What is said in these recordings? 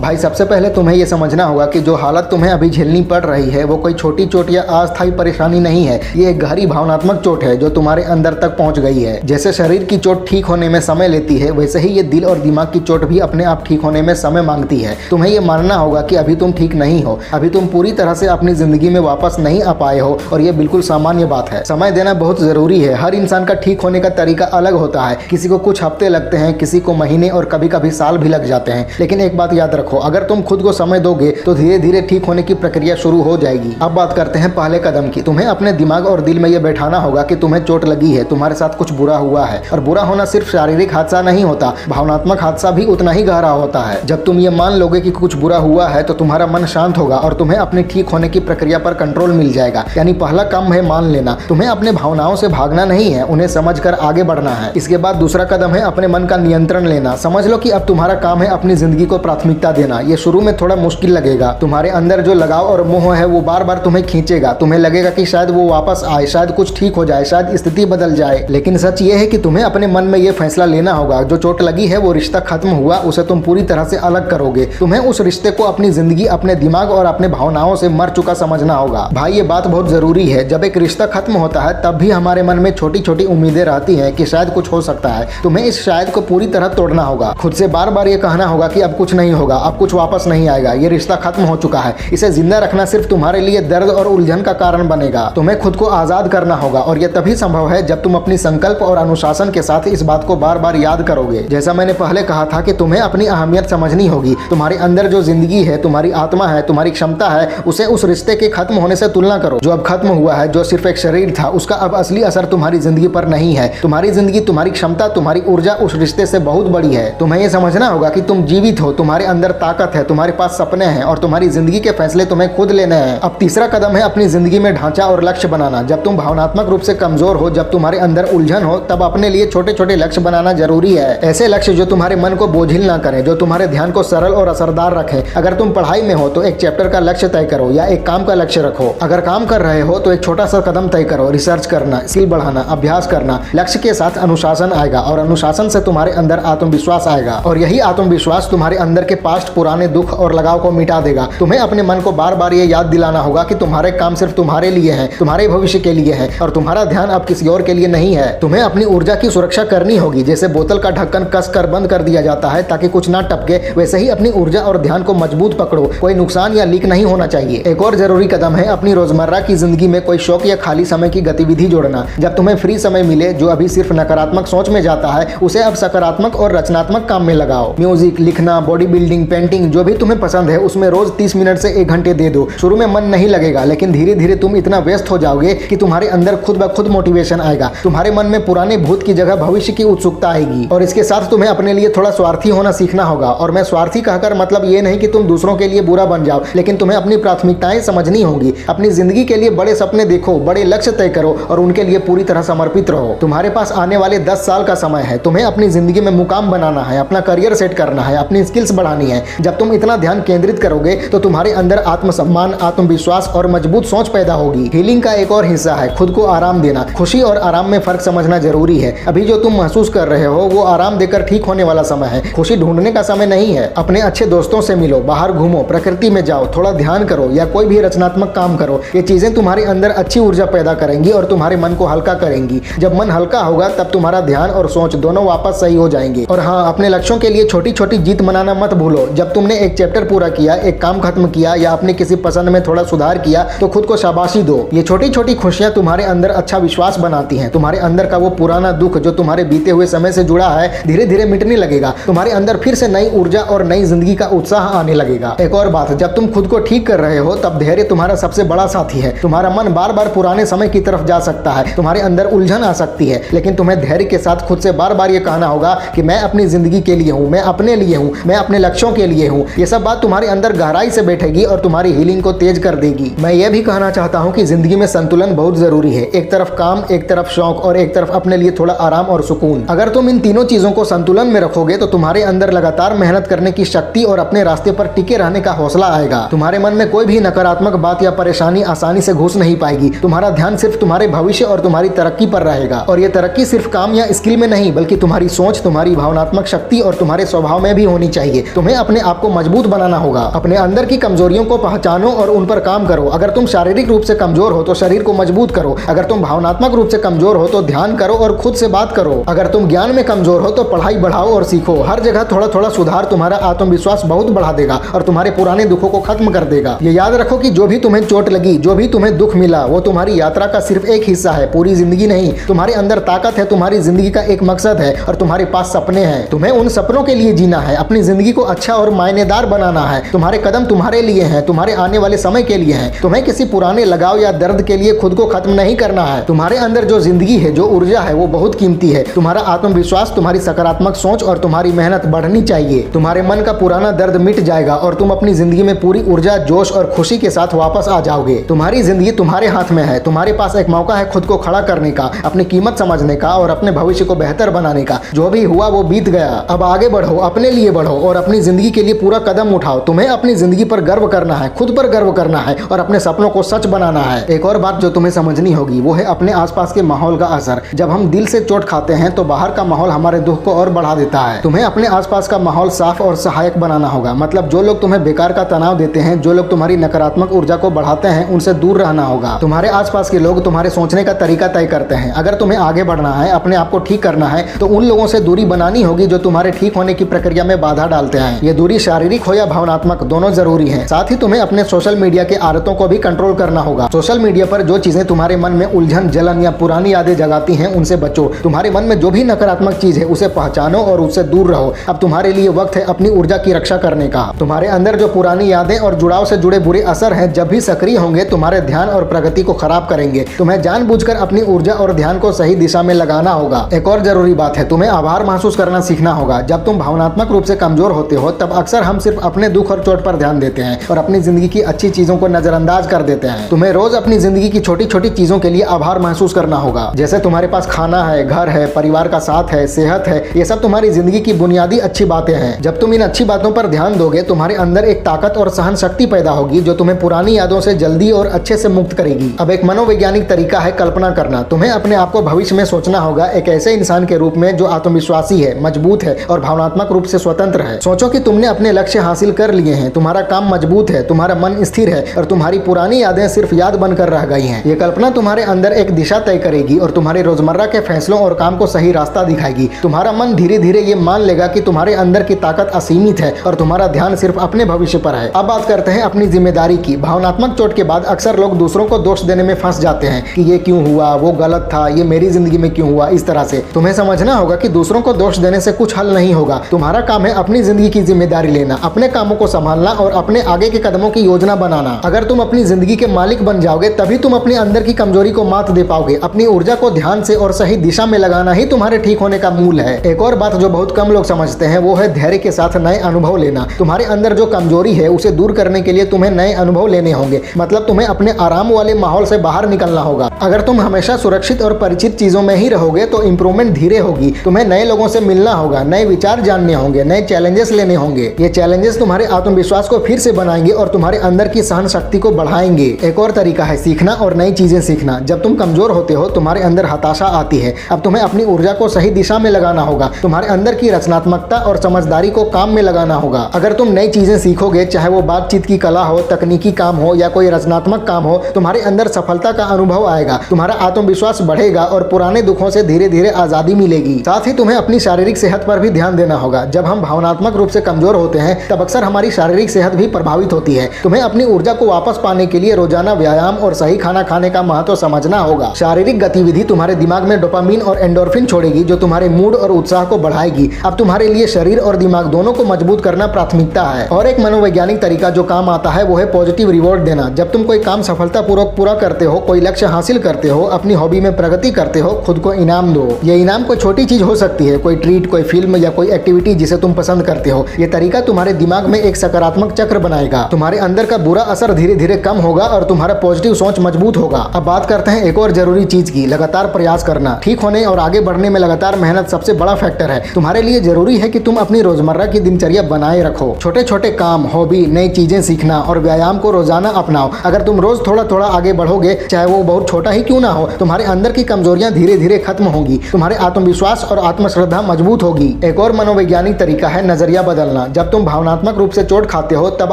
भाई सबसे पहले तुम्हें यह समझना होगा कि जो हालत तुम्हें अभी झेलनी पड़ रही है वो कोई छोटी चोट या अस्थायी परेशानी नहीं है। ये एक गहरी भावनात्मक चोट है जो तुम्हारे अंदर तक पहुंच गई है। जैसे शरीर की चोट ठीक होने में समय लेती है, वैसे ही ये दिल और दिमाग की चोट भी अपने आप ठीक होने में समय मांगती है। तुम्हें ये मानना होगा कि अभी तुम ठीक नहीं हो, अभी तुम पूरी तरह से अपनी जिंदगी में वापस नहीं आ पाए हो और ये बिल्कुल सामान्य बात है। समय देना बहुत जरूरी है। हर इंसान का ठीक होने का तरीका अलग होता है। किसी को कुछ हफ्ते लगते हैं, किसी को महीने और कभी कभी साल भी लग जाते हैं। लेकिन एक बात याद रखो, अगर तुम खुद को समय दोगे तो धीरे धीरे ठीक होने की प्रक्रिया शुरू हो जाएगी। अब बात करते हैं पहले कदम की। तुम्हें अपने दिमाग और दिल में यह बैठाना होगा कि तुम्हें चोट लगी है, तुम्हारे साथ कुछ बुरा हुआ है। और बुरा होना सिर्फ शारीरिक हादसा नहीं होता, भावनात्मक हादसा भी उतना ही गहरा होता है। जब तुम ये मान लोगे कि कुछ बुरा हुआ है तो तुम्हारा मन शांत होगा और तुम्हें अपने ठीक होने की प्रक्रिया पर कंट्रोल मिल जाएगा। यानी पहला काम है मान लेना। तुम्हें अपने भावनाओं से भागना नहीं है, उन्हें समझकर आगे बढ़ना है। इसके बाद दूसरा कदम है अपने मन का नियंत्रण लेना। समझ लो कि अब तुम्हारा काम है अपनी जिंदगी को प्राथमिकता देना। ये शुरू में थोड़ा मुश्किल लगेगा। तुम्हारे अंदर जो लगाव और मोह है वो बार बार तुम्हें खींचेगा। तुम्हें लगेगा कि शायद वो वापस आए, शायद कुछ ठीक हो जाए, शायद स्थिति बदल जाए। लेकिन सच ये है कि तुम्हें अपने मन में ये फैसला लेना होगा, जो चोट लगी है वो रिश्ता खत्म हुआ, उसे तुम पूरी तरह से अलग करोगे। तुम्हें उस रिश्ते को अपनी जिंदगी, अपने दिमाग और अपने भावनाओं से मर चुका समझना होगा। भाई ये बात बहुत जरूरी है। जब एक रिश्ता खत्म होता है तब भी हमारे मन में छोटी छोटी उम्मीदें रहती हैं कि शायद कुछ हो सकता है। तुम्हें इस शायद को पूरी तरह तोड़ना होगा। खुद से बार बार ये कहना होगा कि अब कुछ नहीं होगा, अब कुछ वापस नहीं आएगा, ये रिश्ता खत्म हो चुका है। इसे जिंदा रखना सिर्फ तुम्हारे लिए दर्द और उलझन का कारण बनेगा। तुम्हें खुद को आजाद करना होगा और यह तभी संभव है जब तुम अपनी संकल्प और अनुशासन के साथ इस बात को बार बार याद करोगे। जैसा मैंने पहले कहा था कि तुम्हें अपनी अहमियत समझनी होगी। तुम्हारे अंदर जो जिंदगी है, तुम्हारी आत्मा है, तुम्हारी क्षमता है, उसे उस रिश्ते के खत्म होने से तुलना करो जो अब खत्म हुआ है, जो सिर्फ एक शरीर था। उसका अब असली असर तुम्हारी जिंदगी पर नहीं है। तुम्हारी जिंदगी, तुम्हारी क्षमता, तुम्हारी ऊर्जा उस रिश्ते से बहुत बड़ी है। तुम्हें यह समझना होगा कि तुम जीवित हो, तुम्हारे अंदर ताकत है, तुम्हारे पास सपने हैं और तुम्हारी जिंदगी के फैसले तुम्हें खुद लेने हैं। अब तीसरा कदम है अपनी जिंदगी में ढांचा और लक्ष्य बनाना। जब तुम भावनात्मक रूप से कमजोर हो, जब तुम्हारे अंदर उलझन हो, तब अपने लिए छोटे छोटे लक्ष्य बनाना जरूरी है। ऐसे लक्ष्य जो तुम्हारे मन को बोझिल ना करें, जो तुम्हारे ध्यान को सरल और असरदार रखें। अगर तुम पढ़ाई में हो तो एक चैप्टर का लक्ष्य तय करो या एक काम का लक्ष्य रखो। अगर काम कर रहे हो तो एक छोटा सा कदम तय करो। रिसर्च करना, स्किल बढ़ाना, अभ्यास करना। लक्ष्य के साथ अनुशासन आएगा और अनुशासन से तुम्हारे अंदर आत्मविश्वास आएगा और यही आत्मविश्वास तुम्हारे अंदर के पास्ट, पुराने दुख और लगाव को मिटा देगा। तुम्हें अपने मन को बार बार ये याद दिलाना होगा कि तुम्हारे काम सिर्फ तुम्हारे लिए हैं, तुम्हारे भविष्य के लिए हैं और तुम्हारा ध्यान अब किसी और के लिए नहीं है। तुम्हें अपनी ऊर्जा की सुरक्षा करनी होगी। जैसे बोतल का ढक्कन कस कर बंद कर दिया जाता है ताकि कुछ ना टपके, वैसे ही अपनी ऊर्जा और ध्यान को मजबूत पकड़ो। कोई नुकसान या लीक नहीं होना चाहिए। एक और जरूरी कदम है अपनी रोजमर्रा की जिंदगी में कोई शौक या खाली समय की गतिविधि जोड़ना। जब तुम्हें फ्री समय मिले, जो अभी सिर्फ नकारात्मक सोच में जाता है, उसे अब सकारात्मक और रचनात्मक काम में लगाओ। म्यूजिक, लिखना, बॉडी बिल्डिंग, पेंटिंग, जो भी तुम्हें पसंद है उसमें रोज 30 मिनट से 1 घंटे दे दो। शुरू में मन नहीं लगेगा, लेकिन धीरे धीरे तुम इतना व्यस्त हो जाओगे कि तुम्हारे अंदर खुद ब खुद मोटिवेशन आएगा। तुम्हारे मन में पुराने भूत की जगह भविष्य की उत्सुकता आएगी। और इसके साथ तुम्हें अपने लिए थोड़ा स्वार्थी होना सीखना होगा। और मैं स्वार्थी कहकर मतलब ये नहीं कि तुम दूसरों के लिए बुरा बन जाओ, लेकिन तुम्हें अपनी प्राथमिकताएं समझनी होगी। अपनी जिंदगी के लिए बड़े सपने देखो, बड़े लक्ष्य तय करो और उनके लिए पूरी तरह समर्पित रहो। तुम्हारे पास आने वाले 10 साल का समय है। तुम्हें अपनी जिंदगी में मुकाम बनाना है, अपना करियर सेट करना है, अपनी स्किल्स बढ़ानी है। जब तुम इतना ध्यान केंद्रित करोगे तो तुम्हारे अंदर आत्मसम्मान, आत्मविश्वास और मजबूत सोच पैदा होगी। हीलिंग का एक और हिस्सा है खुद को आराम देना। खुशी और आराम में फर्क समझना जरूरी है। अभी जो तुम महसूस कर रहे हो वो आराम देकर ठीक होने वाला समय है, खुशी ढूंढने का समय नहीं है। अपने अच्छे दोस्तों से मिलो, बाहर घूमो, प्रकृति में जाओ, थोड़ा ध्यान करो या कोई भी रचनात्मक काम करो। ये चीजें तुम्हारे अंदर अच्छी ऊर्जा पैदा करेंगी और तुम्हारे मन को हल्का करेंगी। जब मन हल्का होगा तब तुम्हारा ध्यान और सोच दोनों वापस सही हो जाएंगे। और हाँ, अपने लक्ष्यों के लिए छोटी छोटी जीत मनाना मत भूलो। जब तुमने एक चैप्टर पूरा किया, एक काम खत्म किया या अपने किसी पसंद में थोड़ा सुधार किया तो खुद को शाबाशी दो। ये छोटी छोटी खुशियां तुम्हारे अंदर अच्छा विश्वास बनाती हैं। तुम्हारे अंदर का वो पुराना दुख जो तुम्हारे बीते हुए समय से जुड़ा है धीरे धीरे मिटने लगेगा। तुम्हारे अंदर फिर से नई ऊर्जा और नई जिंदगी का उत्साह आने लगेगा। एक और बात, जब तुम खुद को ठीक कर रहे हो तब धैर्य तुम्हारा सबसे बड़ा साथी है। तुम्हारा मन बार बार पुराने समय की तरफ जा सकता है, तुम्हारे अंदर उलझन आ सकती है, लेकिन तुम्हें धैर्य के साथ खुद से बार बार ये कहना होगा कि मैं अपनी जिंदगी के लिए हूँ, मैं अपने लिए हूँ, मैं अपने लक्ष्यों के लिए हूँ। ये सब बात तुम्हारे अंदर गहराई से बैठेगी और तुम्हारी हीलिंग को तेज कर देगी। मैं ये भी कहना चाहता हूँ कि जिंदगी में संतुलन बहुत जरूरी है। एक तरफ काम, एक तरफ शौक और एक तरफ अपने लिए थोड़ा आराम और सुकून। अगर तुम इन तीनों चीजों को संतुलन में रखोगे तो तुम्हारे अंदर लगातार मेहनत करने की शक्ति और अपने रास्ते पर टिके रहने का हौसला आएगा। तुम्हारे मन में कोई भी नकारात्मक बात या परेशानी आसानी से घुस नहीं पाएगी। तुम्हारा ध्यान सिर्फ तुम्हारे भविष्य और तुम्हारी तरक्की पर रहेगा। और ये तरक्की सिर्फ काम या स्किल में नहीं, बल्कि तुम्हारी सोच, तुम्हारी भावनात्मक शक्ति और तुम्हारे स्वभाव में भी होनी चाहिए। तुम्हें अपने अपने आप को मजबूत बनाना होगा। अपने अंदर की कमजोरियों को पहचानो और उन पर काम करो। अगर तुम शारीरिक रूप से कमजोर हो तो शरीर को मजबूत करो। अगर तुम भावनात्मक रूप से कमजोर हो तो ध्यान करो और खुद से बात करो। अगर तुम ज्ञान में कमजोर हो तो पढ़ाई बढ़ाओ और सीखो। हर जगह थोड़ा थोड़ा सुधार तुम्हारा आत्मविश्वास बहुत बढ़ा देगा और तुम्हारे पुराने दुखों को खत्म कर देगा। ये याद रखो कि जो भी तुम्हें चोट लगी, जो भी तुम्हें दुख मिला, वो तुम्हारी यात्रा का सिर्फ एक हिस्सा है, पूरी जिंदगी नहीं। तुम्हारे अंदर ताकत है, तुम्हारी जिंदगी का एक मकसद है और तुम्हारे पास सपने हैं। तुम्हें उन सपनों के लिए जीना है, अपनी जिंदगी को अच्छा और मायनेदार बनाना है। तुम्हारे कदम तुम्हारे लिए हैं, तुम्हारे आने वाले समय के लिए हैं। तुम्हें किसी पुराने लगाव या दर्द के लिए खुद को खत्म नहीं करना है। तुम्हारे अंदर जो जिंदगी है, जो ऊर्जा है, वो बहुत कीमती है। तुम्हारा आत्मविश्वास, तुम्हारी सकारात्मक सोच और तुम्हारी मेहनत बढ़नी चाहिए। तुम्हारे मन का पुराना दर्द मिट जाएगा और तुम अपनी जिंदगी में पूरी ऊर्जा, जोश और खुशी के साथ वापस आ जाओगे। तुम्हारी जिंदगी तुम्हारे हाथ में है। तुम्हारे पास एक मौका है खुद को खड़ा करने का, अपनी कीमत समझने का और अपने भविष्य को बेहतर बनाने का। जो भी हुआ वो बीत गया, अब आगे बढ़ो, अपने लिए बढ़ो और अपनी जिंदगी के लिए पूरा कदम उठाओ। तुम्हें अपनी जिंदगी पर गर्व करना है, खुद पर गर्व करना है और अपने सपनों को सच बनाना है। एक और बात जो तुम्हें समझनी होगी वो है अपने आसपास के माहौल का असर। जब हम दिल से चोट खाते हैं तो बाहर का माहौल हमारे दुख को और बढ़ा देता है। तुम्हें अपने आसपास का माहौल साफ और सहायक बनाना होगा। मतलब जो लोग तुम्हें बेकार का तनाव देते हैं, जो लोग तुम्हारी नकारात्मक ऊर्जा को बढ़ाते हैं, उनसे दूर रहना होगा। तुम्हारे आसपास के लोग तुम्हारे सोचने का तरीका तय करते हैं। अगर तुम्हें आगे बढ़ना है, अपने आप को ठीक करना है, तो उन लोगों से दूरी बनानी होगी जो तुम्हारे ठीक होने की प्रक्रिया में बाधा डालते हैं। ये दूरी शारीरिक हो या भावनात्मक, दोनों जरूरी है। साथ ही तुम्हें अपने सोशल मीडिया के आदतों को भी कंट्रोल करना होगा। सोशल मीडिया पर जो चीजें तुम्हारे मन में उलझन, जलन या पुरानी यादें जगाती हैं, उनसे बचो। तुम्हारे मन में जो भी नकारात्मक चीज है उसे पहचानो और उससे दूर रहो। अब तुम्हारे लिए वक्त है अपनी ऊर्जा की रक्षा करने का। तुम्हारे अंदर जो पुरानी यादें और जुड़ाव से जुड़े बुरे असर हैं, जब भी सक्रिय होंगे तुम्हारे ध्यान और प्रगति को खराब करेंगे। तुम्हें जानबूझकर अपनी ऊर्जा और ध्यान को सही दिशा में लगाना होगा। एक और जरूरी बात है, तुम्हें आभार महसूस करना सीखना होगा। जब तुम भावनात्मक रूप से कमजोर होते हो तब अक्सर हम सिर्फ अपने दुख और चोट पर ध्यान देते हैं और अपनी जिंदगी की अच्छी चीजों को नजरअंदाज कर देते हैं। तुम्हें रोज अपनी जिंदगी की छोटी छोटी चीजों के लिए आभार महसूस करना होगा। जैसे तुम्हारे पास खाना है, घर है, परिवार का साथ है, सेहत है, ये सब तुम्हारी जिंदगी की बुनियादी अच्छी बातें हैं। जब तुम इन अच्छी बातों पर ध्यान दोगे, तुम्हारे अंदर एक ताकत और सहन शक्ति पैदा होगी जो तुम्हें पुरानी यादों से जल्दी और अच्छे से मुक्त करेगी। अब एक मनोवैज्ञानिक तरीका है कल्पना करना। तुम्हें अपने आप को भविष्य में सोचना होगा एक ऐसे इंसान के रूप में जो आत्मविश्वासी है, मजबूत है और भावनात्मक रूप से स्वतंत्र है। सोचो कि तुमने अपने लक्ष्य हासिल कर लिए हैं, तुम्हारा काम मजबूत है, तुम्हारा मन स्थिर है और तुम्हारी पुरानी यादें सिर्फ याद बनकर रह गई हैं। ये कल्पना तुम्हारे अंदर एक दिशा तय करेगी और तुम्हारे रोजमर्रा के फैसलों और काम को सही रास्ता दिखाएगी। तुम्हारा मन धीरे धीरे ये मान लेगा कि तुम्हारे अंदर की ताकत असीमित है और तुम्हारा ध्यान सिर्फ अपने भविष्य पर है। अब बात करते हैं अपनी जिम्मेदारी की। भावनात्मक चोट के बाद अक्सर लोग दूसरों को दोष देने में फंस जाते हैं कि ये क्यों हुआ, वो गलत था, ये मेरी जिंदगी में क्यों हुआ। इस तरह से तुम्हें समझना होगा कि दूसरों को दोष देने से कुछ हल नहीं होगा। तुम्हारा काम है अपनी जिंदगी की जिम्मेदारी लेना, अपने कामों को संभालना और अपने आगे के कदमों की योजना बनाना। अगर तुम अपनी जिंदगी के मालिक बन जाओगे तभी तुम अपने अंदर की कमजोरी को मात दे पाओगे। अपनी ऊर्जा को ध्यान से और सही दिशा में लगाना ही तुम्हारे ठीक होने का मूल है। एक और बात जो बहुत कम लोग समझते हैं वो है धैर्य के साथ नए अनुभव लेना। तुम्हारे अंदर जो कमजोरी है उसे दूर करने के लिए तुम्हें नए अनुभव लेने होंगे। मतलब तुम्हें अपने आराम वाले माहौल से बाहर निकलना होगा। अगर तुम हमेशा सुरक्षित और परिचित चीजों में ही रहोगे तो इंप्रूवमेंट धीरे होगी। तुम्हें नए लोगों से मिलना होगा, नए विचार जानने होंगे, नए चैलेंजेस लेने होंगे। ये चैलेंजेस तुम्हारे आत्मविश्वास को फिर से बनाएंगे और तुम्हारे अंदर की सहन शक्ति को बढ़ाएंगे। एक और तरीका है सीखना और नई चीजें सीखना। जब तुम कमजोर होते हो तुम्हारे अंदर हताशा आती है। अब तुम्हें अपनी ऊर्जा को सही दिशा में लगाना होगा। तुम्हारे अंदर की रचनात्मकता और समझदारी को काम में लगाना होगा। अगर तुम नई चीजें सीखोगे, चाहे वो बातचीत की कला हो, तकनीकी काम हो या कोई रचनात्मक काम हो, तुम्हारे अंदर सफलता का अनुभव आएगा, तुम्हारा आत्मविश्वास बढ़ेगा और पुराने दुखों से धीरे धीरे आजादी मिलेगी। साथ ही तुम्हें अपनी शारीरिक सेहत पर भी ध्यान देना होगा। जब हम भावनात्मक रूप से कमजोर होते हैं तब अक्सर हमारी शारीरिक सेहत भी प्रभावित होती है। तुम्हें अपनी ऊर्जा को वापस पाने के लिए रोजाना व्यायाम और सही खाना खाने का महत्व समझना होगा। शारीरिक गतिविधि तुम्हारे दिमाग में डोपामीन और एंडोर्फिन छोड़ेगी जो तुम्हारे मूड और उत्साह को बढ़ाएगी। अब तुम्हारे लिए शरीर और दिमाग दोनों को मजबूत करना प्राथमिकता है। और एक मनोवैज्ञानिक तरीका जो काम आता है वो है पॉजिटिव रिवॉर्ड देना। जब तुम कोई काम सफलतापूर्वक पूरा करते हो, कोई लक्ष्य हासिल करते हो, अपनी हॉबी में प्रगति करते हो, खुद को इनाम दो। ये इनाम कोई छोटी चीज हो सकती है, कोई ट्रीट, कोई फिल्म या कोई एक्टिविटी जिसे तुम पसंद करते हो। ये तरीका तुम्हारे दिमाग में एक सकारात्मक चक्र बनाएगा। तुम्हारे अंदर का बुरा असर धीरे धीरे कम होगा और तुम्हारा पॉजिटिव सोच मजबूत होगा। अब बात करते हैं एक और जरूरी चीज की, लगातार प्रयास करना। ठीक होने और आगे बढ़ने में लगातार मेहनत सबसे बड़ा फैक्टर है। तुम्हारे लिए जरूरी है कि तुम अपनी रोजमर्रा की दिनचर्या बनाए रखो। छोटे छोटे काम, हॉबी, नई चीजें सीखना और व्यायाम को रोजाना अपनाओ। अगर तुम रोज थोड़ा थोड़ा आगे बढ़ोगे, चाहे वो बहुत छोटा ही क्यों ना हो, तुम्हारे अंदर की कमजोरियां धीरे धीरे खत्म होंगी। तुम्हारे आत्मविश्वास और आत्मश्रद्धा मजबूत होगी। एक और मनोवैज्ञानिक तरीका है नजरिया बदलना। सुनना, जब तुम भावनात्मक रूप से चोट खाते हो तब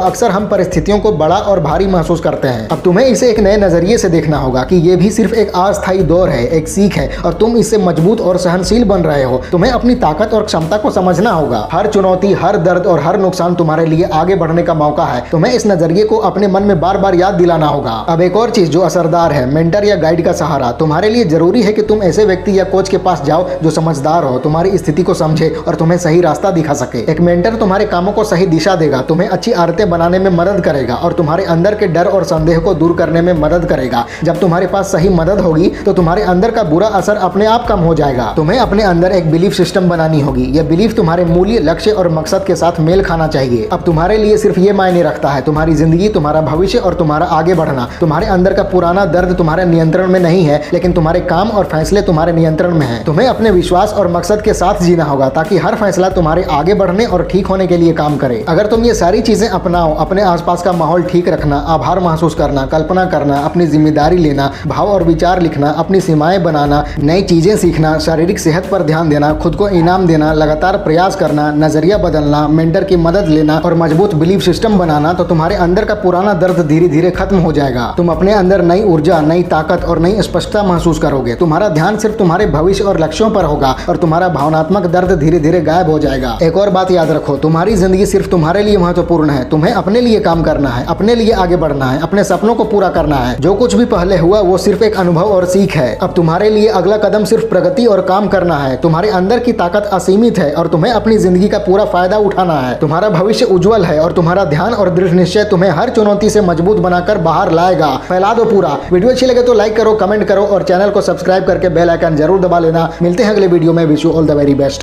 अक्सर हम परिस्थितियों को बड़ा और भारी महसूस करते हैं। अब तुम्हें इसे एक नए नजरिए से देखना होगा कि ये भी सिर्फ एक अस्थायी दौर है, एक सीख है और तुम इससे मजबूत और सहनशील बन रहे हो। तुम्हें अपनी ताकत और क्षमता को समझना होगा। हर चुनौती, हर दर्द और हर नुकसान तुम्हारे लिए आगे बढ़ने का मौका है। तुम्हें इस नजरिए को अपने मन में बार बार याद दिलाना होगा। अब एक और चीज जो असरदार है, मेंटर या गाइड का सहारा। तुम्हारे लिए जरूरी है कि तुम ऐसे व्यक्ति या कोच के पास जाओ जो समझदार हो, तुम्हारी स्थिति को समझे और तुम्हें सही रास्ता दिखा सके। एक मेंटर तुम्हारे कामों को सही दिशा देगा, तुम्हें अच्छी आदतें बनाने में मदद करेगा और तुम्हारे अंदर के डर और संदेह को दूर करने में मदद करेगा। जब तुम्हारे पास सही मदद होगी तो तुम्हारे अंदर का बुरा असर अपने आप कम हो जाएगा। तुम्हें अपने अंदर एक बिलीफ सिस्टम बनानी होगी। यह बिलीफ तुम्हारे मूल्य, लक्ष्य और मकसद के साथ मेल खाना चाहिए। अब तुम्हारे लिए सिर्फ ये मायने रखता है, तुम्हारी जिंदगी, तुम्हारा भविष्य और तुम्हारा आगे बढ़ना। तुम्हारे अंदर का पुराना दर्द तुम्हारे नियंत्रण में नहीं है, लेकिन तुम्हारे काम और फैसले तुम्हारे नियंत्रण में है। तुम्हें अपने विश्वास और मकसद के साथ जीना होगा ताकि हर फैसला तुम्हारे आगे बढ़ने और ठीक होने के लिए काम करे। अगर तुम ये सारी चीजें अपनाओ, अपने आसपास का माहौल ठीक रखना, आभार महसूस करना, कल्पना करना, अपनी जिम्मेदारी लेना, भाव और विचार लिखना, अपनी सीमाएं बनाना, नई चीजें सीखना, शारीरिक सेहत पर ध्यान देना, खुद को इनाम देना, लगातार प्रयास करना, नजरिया बदलना, मेंटर की मदद लेना और मजबूत बिलीफ सिस्टम बनाना, तो तुम्हारे अंदर का पुराना दर्द धीरे धीरे खत्म हो जाएगा। तुम अपने अंदर नई ऊर्जा, नई ताकत और नई स्पष्टता महसूस करोगे। तुम्हारा ध्यान सिर्फ तुम्हारे भविष्य और लक्ष्यों पर होगा और तुम्हारा भावनात्मक दर्द धीरे धीरे गायब हो जाएगा। एक और बात याद रखो, तुम्हारी जिंदगी सिर्फ तुम्हारे लिए महत्वपूर्ण है। तुम्हें अपने लिए काम करना है, अपने लिए आगे बढ़ना है, अपने सपनों को पूरा करना है। जो कुछ भी पहले हुआ वो सिर्फ एक अनुभव और सीख है। अब तुम्हारे लिए अगला कदम सिर्फ प्रगति और काम करना है। तुम्हारे अंदर की ताकत असीमित है और तुम्हें अपनी जिंदगी का पूरा फायदा उठाना है। तुम्हारा भविष्य उज्जवल है और तुम्हारा ध्यान और दृढ़ निश्चय तुम्हें हर चुनौती से मजबूत बनाकर बाहर लाएगा। फैला दो पूरा। वीडियो अच्छी लगे तो लाइक करो, कमेंट करो और चैनल को सब्सक्राइब करके बेल आइकन जरूर दबा लेना। मिलते हैं अगले वीडियो में। Wish you all the very best.